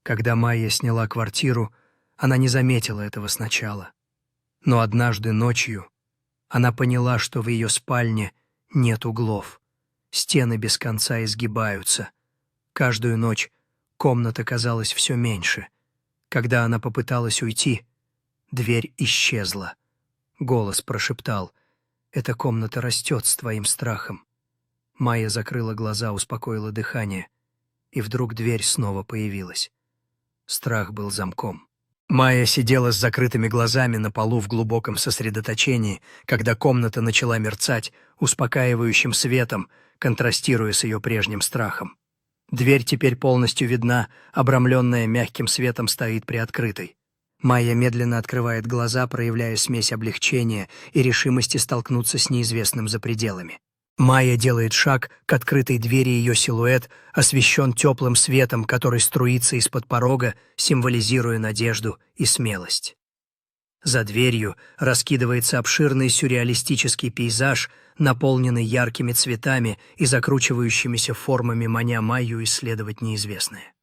Когда Майя сняла квартиру, она не заметила этого сначала. Но однажды ночью она поняла, что в ее спальне нет углов. Стены без конца изгибаются. Каждую ночь комната казалась все меньше. Когда она попыталась уйти, дверь исчезла. Голос прошептал: «Эта комната растет с твоим страхом». Майя закрыла глаза, успокоила дыхание, и вдруг дверь снова появилась. Страх был замком. Майя сидела с закрытыми глазами на полу в глубоком сосредоточении, когда комната начала мерцать успокаивающим светом, контрастируя с ее прежним страхом. Дверь теперь полностью видна, обрамленная мягким светом стоит приоткрытой. Майя медленно открывает глаза, проявляя смесь облегчения и решимости столкнуться с неизвестным за пределами. Майя делает шаг к открытой двери, ее силуэт освещен теплым светом, который струится из-под порога, символизируя надежду и смелость. За дверью раскидывается обширный сюрреалистический пейзаж, наполненный яркими цветами и закручивающимися формами, маня Майю исследовать неизвестное.